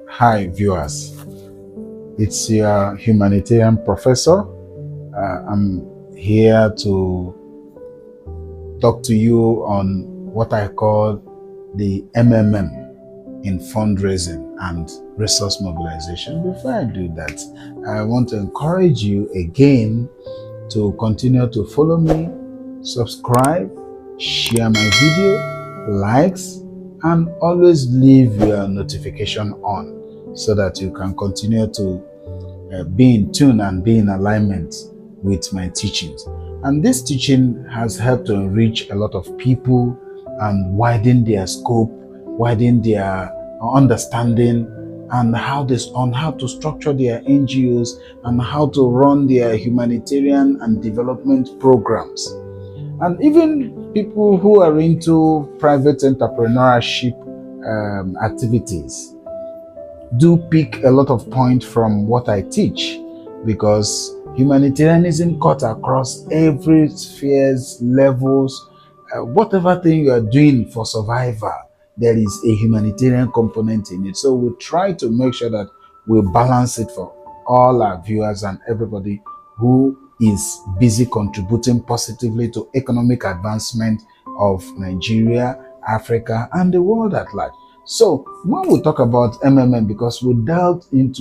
Hi, viewers. It's your humanitarian professor. I'm here to talk to you on what I call the MMM in fundraising and resource mobilization. Before I do that, I want to encourage you again to continue to follow me, subscribe, share my video, likes, and always leave your notification on so that you can continue to be in tune and be in alignment with my teachings. And this teaching has helped to enrich a lot of people and widen their scope, widen their understanding, and how to structure their NGOs and how to run their humanitarian and development programs. And even people who are into private entrepreneurship activities do pick a lot of points from what I teach, because humanitarianism cuts across every spheres, levels, whatever thing you are doing for survival, there is a humanitarian component in it. So we try to make sure that we balance it for all our viewers and everybody who is busy contributing positively to economic advancement of Nigeria, Africa, and the world at large. So when we talk about MMM, because we dealt with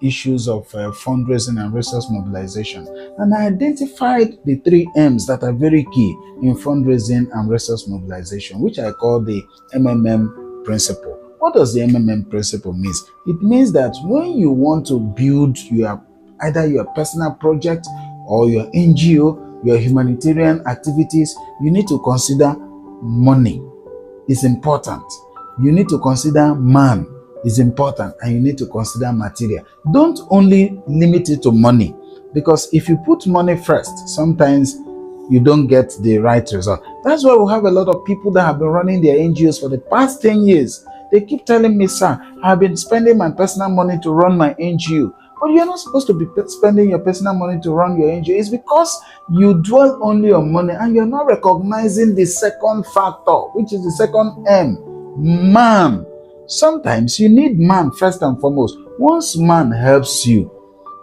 issues of fundraising and resource mobilization, and I identified the 3 M's that are very key in fundraising and resource mobilization, which I call the MMM principle. What does the MMM principle mean? It means that when you want to build either your personal project or your NGO, your humanitarian activities, you need to consider money is important. You need to consider man is important, and you need to consider material. Don't only limit it to money, because if you put money first, sometimes you don't get the right result. That's why we have a lot of people that have been running their NGOs for the past 10 years. They keep telling me, sir, I've been spending my personal money to run my NGO. But you're not supposed to be spending your personal money to run your NGO. It's because you dwell only on money and you're not recognizing the second factor, which is the second M, man. Sometimes you need man first and foremost. Once man helps you,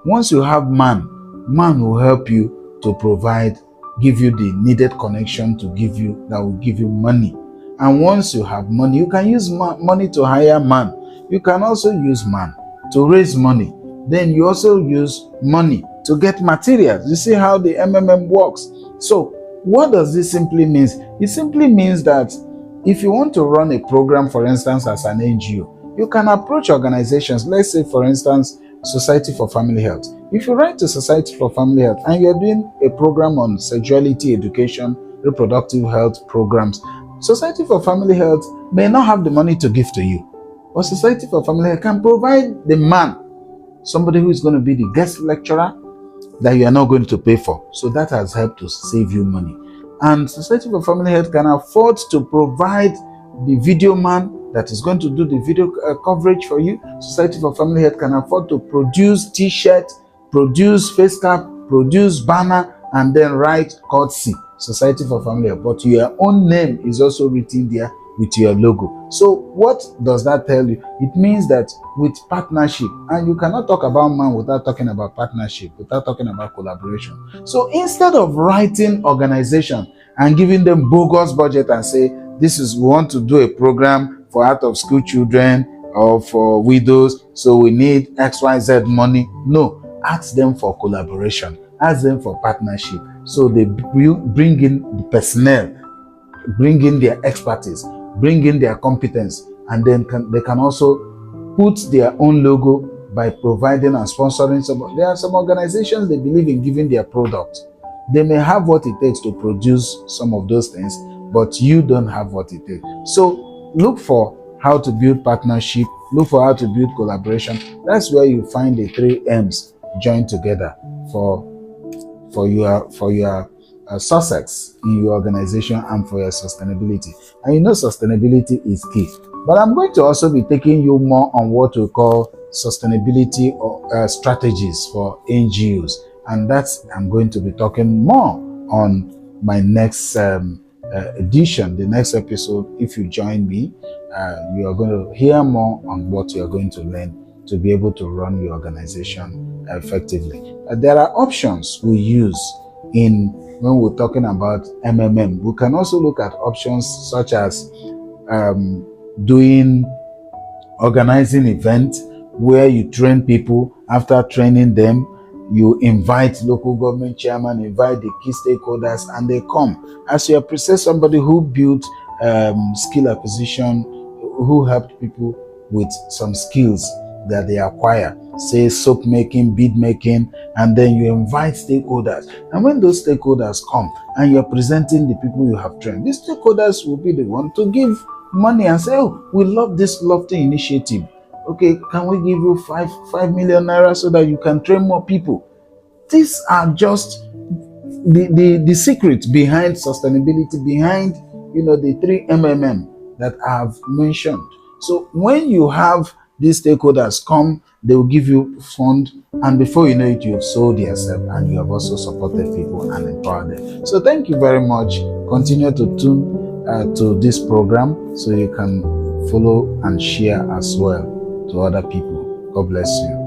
once you have man will help you to provide, give you the needed connection that will give you money. And once you have money, you can use money to hire man. You can also use man to raise money. Then you also use money to get materials. You see how the MMM works. So what does this simply mean? It simply means that if you want to run a program, for instance, as an NGO, you can approach organizations. Let's say, for instance, Society for Family Health. If you write to Society for Family Health and you're doing a program on sexuality education, reproductive health programs, Society for Family Health may not have the money to give to you, but Society for Family Health can provide the man, somebody who is going to be the guest lecturer that you are not going to pay for. So that has helped to save you money. And Society for Family Health can afford to provide the video man that is going to do the video coverage for you. Society for Family Health can afford to produce t-shirt, produce face cap, produce banner, and then write courtesy Society for Family Health. But your own name is also written there with your logo. So what does that tell you? It means that with partnership, and you cannot talk about man without talking about partnership, without talking about collaboration. So instead of writing organization and giving them bogus budget and say, we want to do a program for out of school children or for widows, so we need XYZ money. No, ask them for collaboration, ask them for partnership. So they bring in the personnel, bring in their expertise, bring in their competence, and then they can also put their own logo by providing and sponsoring there are some organizations, they believe in giving their product. They may have what it takes to produce some of those things, but you don't have what it takes. So look for how to build partnership, look for how to build collaboration. That's where you find the 3 M's joined together for your success in your organization and for your sustainability. And you know sustainability is key. But I'm going to also be taking you more on what we call sustainability or strategies for NGOs. And I'm going to be talking more on my next edition, the next episode, if you join me, you are going to hear more on what you are going to learn to be able to run your organization effectively. There are options we use when we're talking about MMM. We can also look at options such as organizing events where you train people. After training them, you invite local government chairman, invite the key stakeholders, and they come. As you appreciate somebody who built skill acquisition, who helped people with some skills that they acquire, say soap making, bead making, and then you invite stakeholders. And when those stakeholders come and you're presenting the people you have trained, these stakeholders will be the one to give money and say, oh, we love this lofty initiative. Okay, can we give you 5 million naira so that you can train more people? These are just the secret behind sustainability, behind the 3 MMM that I've mentioned. So when you have these stakeholders come, they will give you fund, and before you know it, you've sold yourself and you have also supported people and empowered them. So thank you very much. Continue to tune to this program so you can follow and share as well to other people. God bless you.